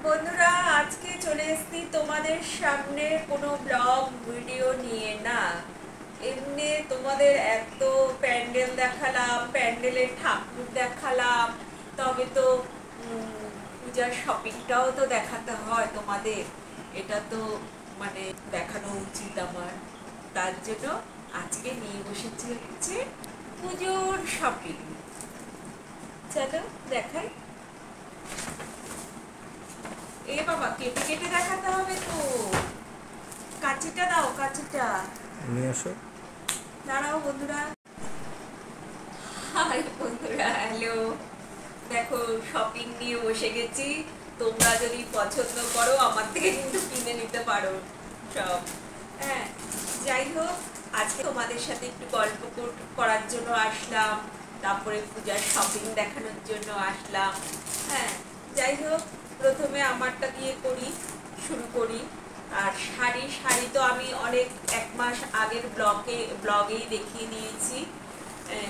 বন্ধুরা, আজকে চলে এসেছি তোমাদের সামনে কোনো ব্লগ ভিডিও নিয়ে না, এমনি তোমাদের এত প্যান্ডেল দেখালাম, প্যান্ডেলের ঠাকুর দেখালাম, তবে তো পূজার শপিংটাও তো দেখাতে হয় তোমাদের। এটা তো মানে দেখানো উচিত আমার, তার জন্য আজকে নিয়ে বসেছি হচ্ছে পুজোর শপিং। চলো দেখাই। এ বাবা, কেটে কেটে দেখাতে হবে তো। কাঁচিটা দাও, কাঁচিটা নিয়ে আসো। দাঁড়াও বন্ধুরা। হাই বন্ধুরা, হ্যালো। দেখো, শপিং নিয়ে বসে গেছি। তোমরা যদি পছন্দ করো আমার থেকে কিন্তু কিনে নিতে পারো সব। হ্যাঁ, যাই হোক, আজকে তোমাদের সাথে একটু গল্প করার জন্য আসলাম, তারপরে পূজার শপিং দেখানোর জন্য আসলাম। হ্যাঁ, যাই হোক, প্রথমে আমারটা দিয়ে শুরু করি। আর শাড়ি তো আমি অনেক এক মাস আগের ব্লগেই দেখিয়ে দিয়েছি,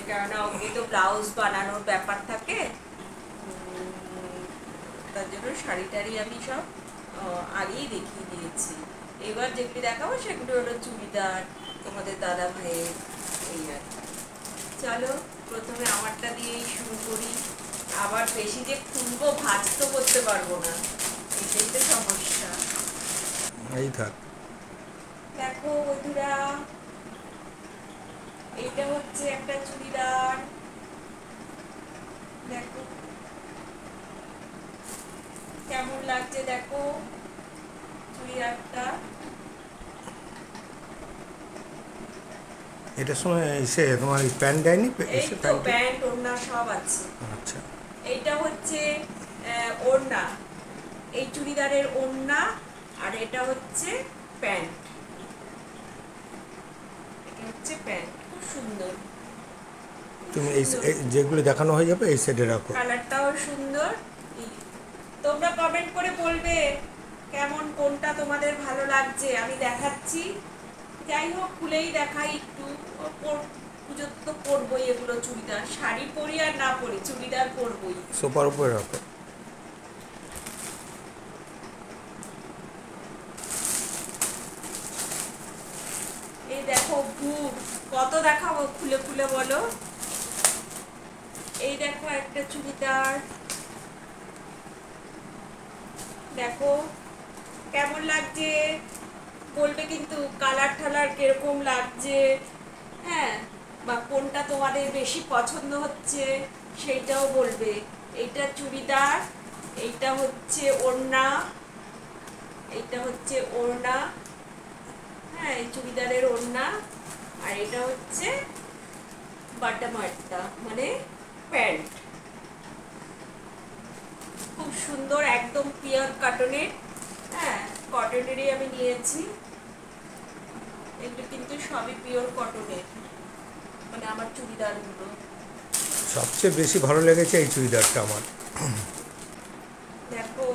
কেননা ওগুলি তো ব্লাউজ বানানোর ব্যাপার থাকে। তার জন্য শাড়ি টাড়ি আমি সব আগেই দেখিয়ে দিয়েছি। এবার যেগুলি দেখাবো সেগুলি হলো চুড়িদার, তোমাদের দাদা ভাইয়ের, এই আর কি। চলো প্রথমে আমারটা দিয়েই শুরু করি। আবার বেশি যে খুলবো, ভাঁজ তো করতে পারবো না, এটাই তো সমস্যা। এই থাক। দেখো বন্ধুরা, এটা হচ্ছে একটা চুড়িদার। দেখো কেমন লাগছে, দেখো চুড়িদারটা। এটার সময় এসে তোমার প্যান্ট দেয়নি? এই তো প্যান্ট ওড়না সব আছে। আচ্ছা, এইটা হচ্ছে ওড়না, এই চুড়িদারের ওড়না, আর এটা হচ্ছে প্যান্ট। এটা হচ্ছে প্যান্ট, খুব সুন্দর। তুমি এই যেগুলো দেখানো হয়ে যাবে এই সাইডে রাখো। কালারটাও সুন্দর। তোমরা কমেন্ট করে বলবে কেমন, কোনটা তোমাদের ভালো লাগছে। আমি দেখাচ্ছি, যাই হোক খুলেই দেখাই একটু। পুজো তো পরবই এগুলো চুড়িদার, শাড়ি পরি আর না পরি চুড়িদার পরবই। সোফার উপরে রাখো। এই দেখো কত দেখাবো, খুলে খুলে বলো। এই দেখো একটা চুড়িদার, দেখো কেমন লাগছে বলবে কিন্তু, কালার ঠালার কিরকম লাগছে, হ্যাঁ, বা কোনটা তোমাদের বেশি পছন্দ হচ্ছে সেইটাও বলবে। এইটা চুড়িদার, এইটা হচ্ছে ওড়না, এইটা হচ্ছে ওড়না, হ্যাঁ, এই চুড়িদারের ওড়না। আর এটা হচ্ছে বাটামারটা, মানে প্যান্ট। খুব সুন্দর, একদম পিওর কটনের। হ্যাঁ, কটনেরই আমি নিয়েছি। এগুলো কিন্তু সবই পিওর কটনের, মানে আমার চুড়িদারগুলো। সবচেয়ে বেশি ভালো লেগেছে এই চুড়িদারটা আমার। দেখো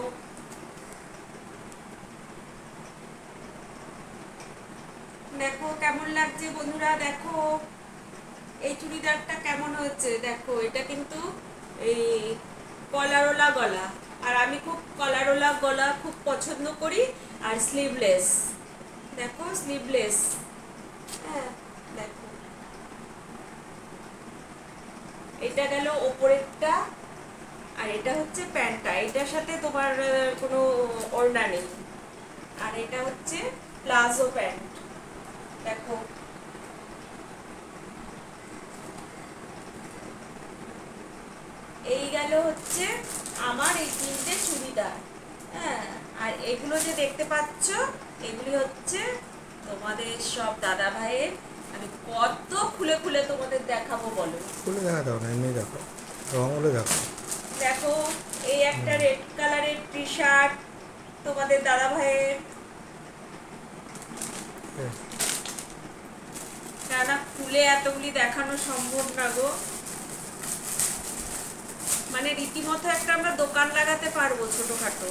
দেখো কেমন লাগছে বন্ধুরা, দেখো এই চুড়িদারটা কেমন হচ্ছে। দেখো এটা কিন্তু এই কলারওয়ালা গলা, আর আমি খুব কলারওয়ালা গলা খুব পছন্দ করি। আর স্লিভলেস, দেখো স্লিভলেস। হ্যাঁ, দেখো এটা গেল ওপরেরটা, আর এটা হচ্ছে প্যান্টটা। এটার সাথে তোমার কোনো ওড়না নেই। আর এটা হচ্ছে প্লাজো প্যান্ট। দেখো এই গেল হচ্ছে আমার এই তিনটে চুড়িদার। হ্যাঁ, আর এগুলো যে দেখতে পাচ্ছ এগুলি হচ্ছে তোমাদের সব দাদা ভাইয়ের। আমি কত খুলে খুলে তোমাদের দেখাবো বলো। খুলে দেখা দাও না, এমনি দেখো, রঙগুলো দেখো। দেখো এই একটা রেড কালারের টি শার্ট তোমাদের দাদা ভাইয়ের, কেননা খুলে এতগুলি দেখানো সম্ভব না গো, মানে রীতিমতো একটা আমরা দোকান লাগাতে পারবো ছোটখাটো।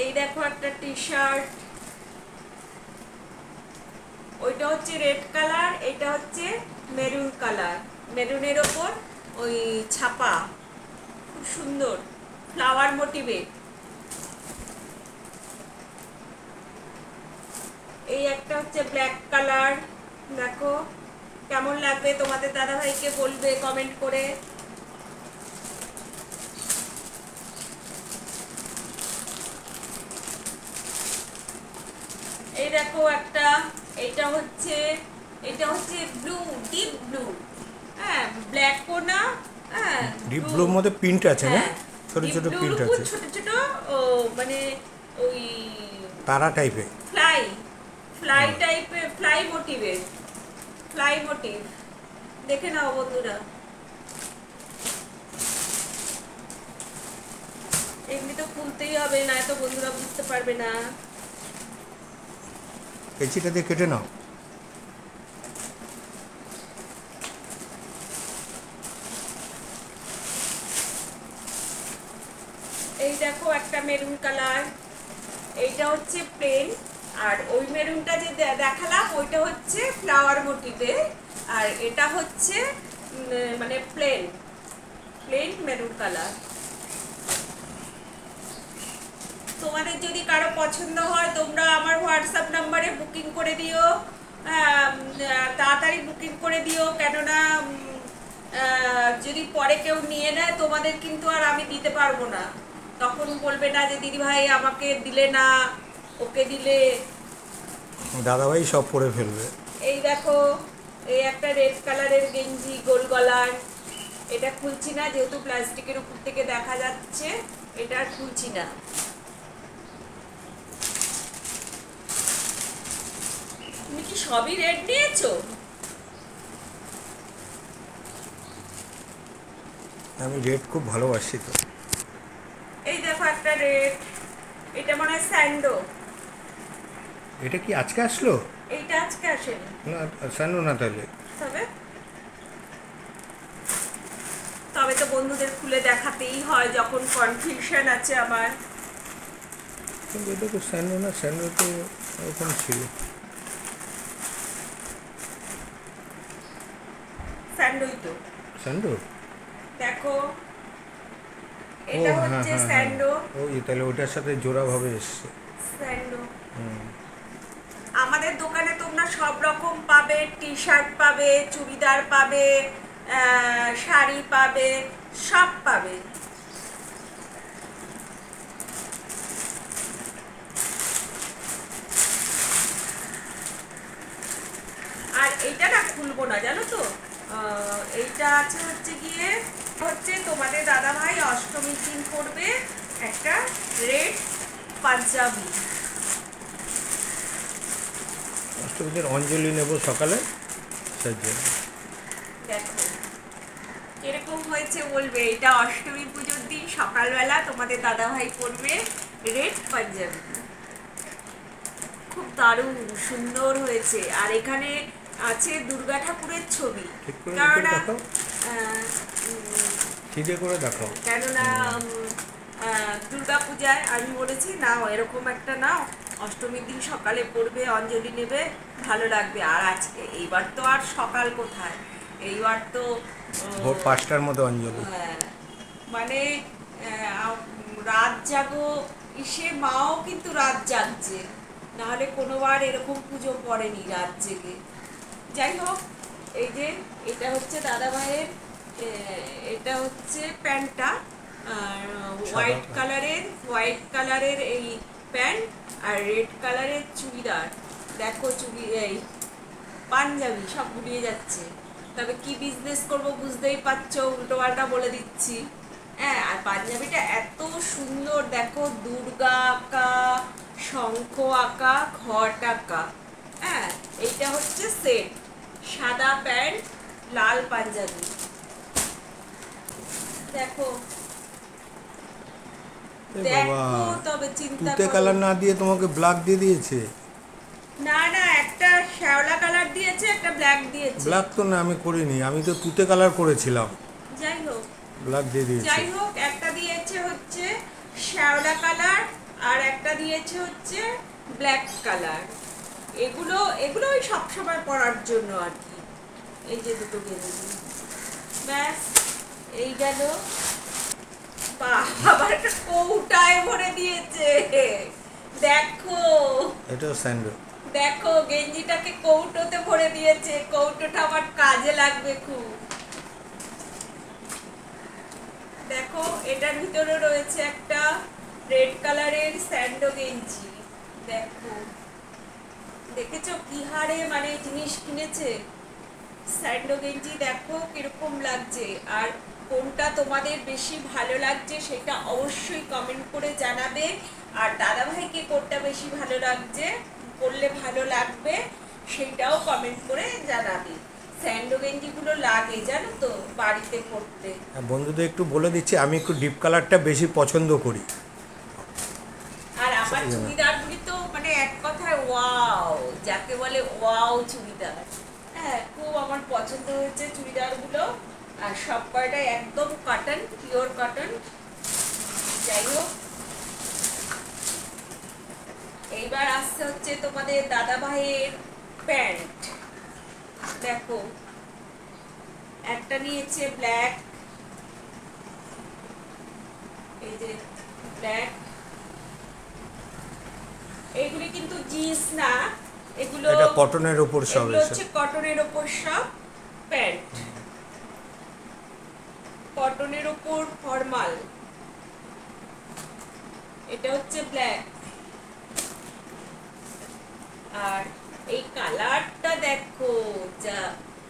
এই দেখো একটা টি শার্ট, ওইটা হচ্ছে রেড কালার, এটা হচ্ছে মেরুন কালার, মেরুনের ওপর ওই ছাপা, খুব সুন্দর। ফ্লাওয়ার মোটিভে। এই একটা হচ্ছে ব্ল্যাক কালার, দেখো কেমন লাগবে তোমাদের দাদাভাইকে বলবে কমেন্ট করে। এই দেখো একটা, এটা হচ্ছে ব্লু, ডিপ ব্লু, হ্যাঁ ব্ল্যাকও না, হ্যাঁ ডিপ ব্লুর মধ্যে প্রিন্ট আছে না, ছোট ছোট প্রিন্ট আছে, ছোট ছোট মানে ওই তারা টাইপের, ফ্লাই টাইপের, ফ্লাই মোটিভ দেখে নাও বন্ধুরা। এমনি তো খুলতেই হবে, না তো বন্ধুরা বুঝতে পারবে না। কেচিটা দিয়ে কেটে নাও। এই দেখো একটা মেরুন কালার, এইটা হচ্ছে প্লেন, আর ওই মেরুনটা যে দেখালাম ওইটা হচ্ছে ফ্লাওয়ার মোটিভে, আর এটা হচ্ছে মানে প্লেন মেরুন কালার। তোমাদের যদি কারো পছন্দ হয় তোমরা আমার হোয়াটসঅ্যাপ নাম্বারে বুকিং করে দিও, তাড়াতাড়ি বুকিং করে দিও, কেননা যদি পরে কেউ নিয়ে নেয় তোমাদের কিন্তু আর আমি দিতে পারবো না, তখন বলবে না যে দিদি ভাই আমাকে দিলে না, ওকে দিলে। দাদাভাই সব পরে ফেলবে। এই দেখো এই একটা রেড কালারের গেঞ্জি গোল গলার, এটা খুলছি না যেহেতু প্লাস্টিকের উপর থেকে দেখা যাচ্ছে, এটা আর খুলছি না। তুমি কি সবই রেড নিয়েছো? আমি রেড খুব ভালোবাসি তো। এই দেখো একটা রেড, এটা মনে হয় স্যান্ডো। এটা কি আজকে আসলো? এইটা আজকে আসেনি না স্যান্ডো না, তাহলে তবে তো বন্ধুদের খুলে দেখাতেই হয় যখন কনফিউশন আছে আমার। কিন্তু এটা তো স্যান্ডো না, স্যান্ডো তো ওরকম ছিল। স্যান্ডোই তো, স্যান্ডো দেখো ও এটা হ্যাঁ হচ্ছে হ্যাঁ স্যান্ডো। ওই তাহলে ওটার সাথে জোড়াভাবে এসছে। স্যান্ডো আমাদের দোকানে তোমরা সব রকম পাবে, টি শার্ট পাবে, চুড়িদার পাবে, শাড়ি পাবে, সব পাবে। আর এইটা না খুলবো না জানো তো, এইটা আছে হচ্ছে তোমাদের দাদা ভাই অষ্টমীর দিন করবে একটা রেড পাঞ্জাবি। অষ্টমীদের অঞ্জলি নেব সকালে, সেই জন্য। দেখো কিরকম হয়েছে বলবে, এটা অষ্টমী পুজোর দিন সকালবেলা তোমাদের দাদা ভাই করবে রেড পাঞ্জাবি, খুব দারুণ সুন্দর হয়েছে। আর এখানে আছে দুর্গা ঠাকুরের ছবি, কেননা দুর্গা পূজায় আমি বলেছি না এরকম একটা নাও, অষ্টমীর দিন সকালে পড়বে, অঞ্জলি নেবে, ভালো লাগবে। আর আজকে এইবার তো আর সকাল কোথায়, এইবার তো ভোর 5টার মধ্যে অঞ্জলি, মানে রাত জাগো, সে মাও কিন্তু রাত জাগছে, নাহলে কোনোবার এরকম পুজো পড়েনি রাত জেগে। যাই হোক, এই যে এটা হচ্ছে দাদা ভাইয়ের, এটা হচ্ছে প্যান্টটা, আর হোয়াইট কালারের এই প্যান্ট, আর রেড কালারের চুড়িদার। দেখো এই পাঞ্জাবি, সব গুলিয়ে যাচ্ছে। তবে কি বিজনেস করব বুঝতেই পারছো, উল্টো পাল্টা বলে দিচ্ছি। হ্যাঁ, আর পাঞ্জাবিটা এত সুন্দর, দেখো দুর্গা আঁকা, শঙ্খ আঁকা, ঘট আঁকা। হ্যাঁ, এইটা হচ্ছে সেট, সাদা প্যান্ট, লাল পাঞ্জাবি। দেখো তবে চিন্তা করো, কালার না দিয়ে তোমাকে ব্ল্যাক দিয়ে দিয়েছে। না না, একটা শ্যাওলা কালার দিয়েছে, একটা ব্ল্যাক দিয়েছে। ব্ল্যাক তো না, আমি করিনি, আমি তো তুতে কালার করেছিলাম। যাই হোক, ব্ল্যাক দিয়ে দিয়েছে। যাই হোক, একটা দিয়েছে হচ্ছে শ্যাওলা কালার, আর একটা দিয়েছে হচ্ছে ব্ল্যাক কালার। এগুলো ওই সবসময় পরার জন্য আর কি। এই যে দুটো গেঞ্জি, ব্যাস এই গেল। আবার একটা কৌটায় ভরে দিয়েছে। দেখো এটাও স্যান্ডো। দেখো গেঞ্জিটাকে কৌটোতে ভরে দিয়েছে, কৌটোটা আমার কাজে লাগবে খুব। দেখো এটার ভিতরে রয়েছে একটা রেড কালারের স্যান্ডো গেঞ্জি। দেখো দেখেছো কি হারে মানে জিনিস কিনেছে। স্যান্ডো গেঞ্জি দেখো কিরকম লাগছে, আর কোনটা তোমাদের বেশি ভালো লাগছে সেটা অবশ্যই কমেন্ট করে জানাবে। আর দাদাভাইকে কোনটা বেশি ভালো লাগছে, করলে ভালো লাগবে সেটাও কমেন্ট করে জানাবে। স্যান্ডো গেঞ্জিগুলো লাগে জানো তো বাড়িতে পরতে। বন্ধুদের একটু বলে দিচ্ছি, আমি একটু ডিপ কালারটা বেশি পছন্দ করি। আর আমার চুড়িদারগুলি তো মানে এক কথায় ওয়াও, যাকে বলে ওয়াও চুড়িদার। হ্যাঁ খুব আমার পছন্দ হয়েছে চুড়িদারগুলো, আর সব কয়টাই একদম কটন, পিওর কটন। যাই হোক, এইবার আসছে হচ্ছে তোমাদের দাদা ভাইয়ের প্যান্ট। দেখো একটা নিয়েছে ব্ল্যাক, এই যে ব্ল্যাক। এইগুলি কিন্তু জিন্স না, এগুলো এটা কটনের উপর সব এগুলো হচ্ছে কটনের উপর সব প্যান্ট, কটনের উপর ফর্মাল। এটা হচ্ছে ব্ল্যাক, আর এই কালারটা দেখো যা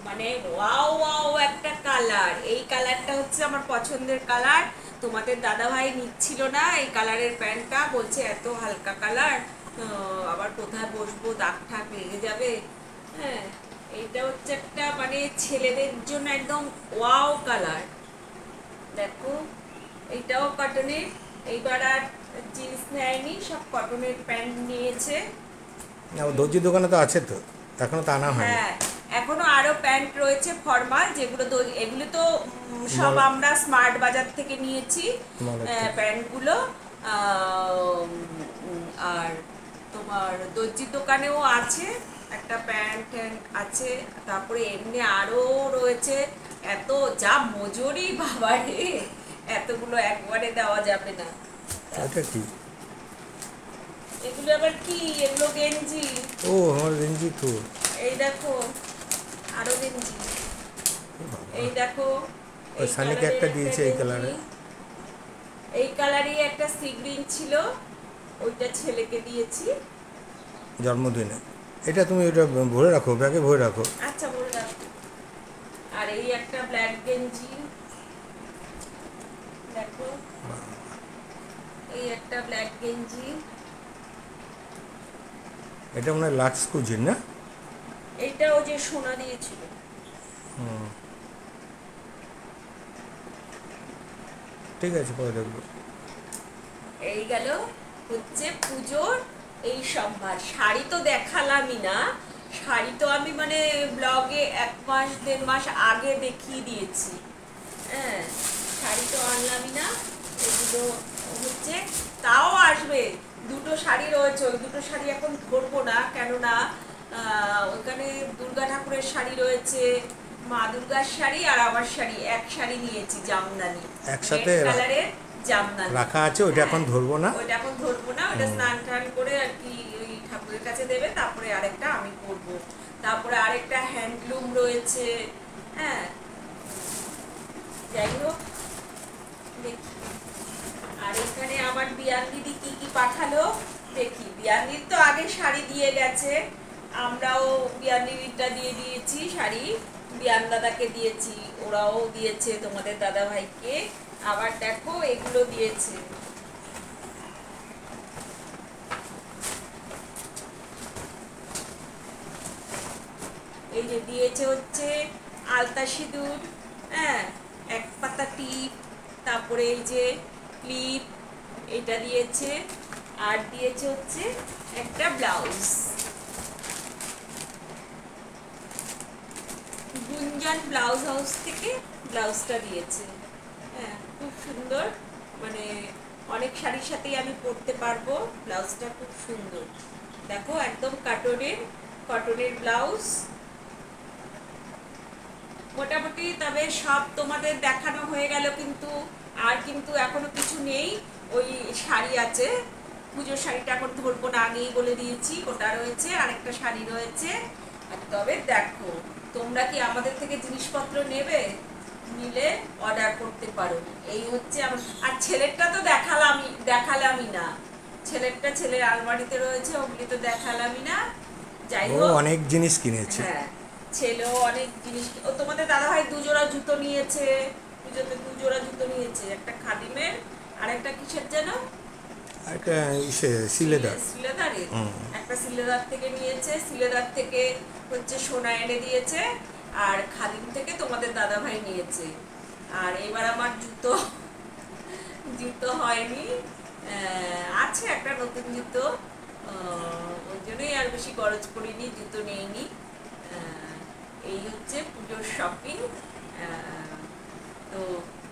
মানে ওয়াও ওয়াও একটা কালার। এই কালারটা হচ্ছে আমার পছন্দের কালার। তোমাদের দাদা ভাই নিচ্ছিল না এই কালারের প্যান্টটা, বলছে এত হালকা কালার, আবার কোথায় বসবো, দাগ ঠাক লেগে যাবে। হ্যাঁ এইটা হচ্ছে একটা মানে ছেলেদের জন্য একদম ওয়াও কালার। দেখো এইটাও কটনের। এইবার আর জিন্স নেয়নি, সব কটনের প্যান্ট নিয়েছে। দর্জির দোকানে তো আছে, তো এখনো তো আনা হয়। হ্যাঁ এখনো আরো প্যান্ট রয়েছে ফর্মাল, যেগুলো এগুলো তো সব আমরা স্মার্ট বাজার থেকে নিয়েছি প্যান্টগুলো। আর তোমার দর্জির দোকানেও আছে একটা প্যান্ট আছে, তারপরে এমনি আরো রয়েছে। এত যা মজুরি বাবারে, এতগুলো একবারে দেওয়া যাবে না। এটা কি? এগুলো আবার কি? এগুলো গেঞ্জি। ও আমার গেঞ্জি তো। এই দেখো আরো গেঞ্জি, এই দেখো ওই সানিকে একটা দিয়েছে এই কালারে। এই কালারই একটা সি গ্রিন ছিল, ওইটা ছেলেকে দিয়েছি জন্মদিনে। এটা তুমি ওটা ভরে রাখো, ব্যাগে ভরে রাখো। আচ্ছা বলে রাখো। আর এই একটা ব্ল্যাক গেঞ্জি দেখো, এই একটা ব্ল্যাক গেঞ্জি। এটা মনে হয় লাক্স কুজিন না? এইটাও যে সোনা দিয়েছিল। ঠিক আছে, পরে দেখবো। এই গেল হচ্ছে পুজোর এই সম্ভার। শাড়ি তো দেখালামই না, শাড়ি তো আমি মানে ব্লগে 1 মাস 1.5 মাস আগে দেখিয়ে দিয়েছি। হ্যাঁ শাড়ি তো আনলামই না, এগুলো হচ্ছে তাও আসবে। দুটো শাড়ি রয়েছে, ওই দুটো শাড়ি এখন ধরবো না, কেননা ওখানে দুর্গা ঠাকুরের শাড়ি রয়েছে, মা দুর্গার শাড়ি আর আমার শাড়ি, এক শাড়ি নিয়েছি জামদানি একসাথে কালারের জামদানি রাখা আছে, ওইটা এখন ধরবো না। ওইটা এখন ধরবো না, ওইটা স্নান টান করে আর কি ওই ঠাকুরের কাছে দেবে, তারপরে আরেকটা আমি করবো। তারপরে আরেকটা হ্যান্ডলুম রয়েছে। হ্যাঁ যাই হোক দেখি। আর এখানে আমার বিয়ান দিদি কি কি পাঠালো দেখি। বিয়ান দিদি তো আগে শাড়ি দিয়ে গেছে, আমরাও বিয়ান দিদিটা দিয়ে দিয়েছি শাড়ি, বিয়ান দাদাকে দিয়েছি, ওরাও দিয়েছে তোমাদের দাদা ভাইকে। আবার দেখো এগুলো দিয়েছে, এই যে দিয়েছে হচ্ছে আলতা সিঁদুর, হ্যাঁ 1 পাতা টিপ, তারপরে এই যে ক্লিপ এটা দিয়েছে, আর দিয়েছে হচ্ছে একটা ব্লাউজ। গুঞ্জন ব্লাউজ হাউস থেকে ব্লাউজটা দিয়েছে। হ্যাঁ খুব সুন্দর, মানে অনেক শাড়ির সাথেই আমি পরতে পারবো। ব্লাউজটা খুব সুন্দর, দেখো একদম কটনের ব্লাউজ। মোটামুটি তবে সব তোমাদের দেখানো হয়ে গেল, কিন্তু আর কিন্তু এখনো কিছু নেই, ওই শাড়ি আছে, পুজোর শাড়িটা এখন ধরবো না, আগেই বলে দিয়েছি, ওটা রয়েছে, আরেকটা শাড়ি রয়েছে। আর তবে দেখো, তোমরা কি আমাদের থেকে জিনিসপত্র নেবে, নিলে অর্ডার করতে পারো। এই হচ্ছে আমার। আর ছেলেরটা তো দেখালামই না, ছেলের আলমারিতে রয়েছে, ওগুলি তো দেখালামই না। যাই ও হোক, অনেক জিনিস কিনেছে। হ্যাঁ, ছেলেও অনেক জিনিস, ও তোমাদের দাদাভাই 2 জোড়া জুতো নিয়েছে, পুজোতে 2 জোড়া জুতো নিয়েছে, একটা খাদিমের আর একটা কিসের যেন, একটা সিলেদার। সিলেদারের, একটা সিলেদার থেকে নিয়েছে, সিলেদার থেকে হচ্ছে সোনা এনে দিয়েছে, আর খাদিম থেকে তোমাদের দাদাভাই নিয়েছে। আর এবার আমার জুতো জুতো হয়নি, আছে একটা নতুন জুতো, ওই জন্যই আর বেশি খরচ করিনি, জুতো নেইনি। এই হচ্ছে পুজোর শপিং। তো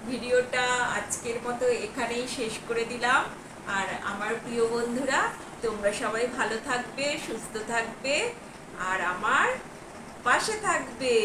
ভিডিওটা আজকের মতো এখানেই শেষ করে দিলাম। আর আমার প্রিয় বন্ধুরা, তোমরা সবাই ভালো থাকবে, সুস্থ থাকবে, আর আমার পাশে থাকবে।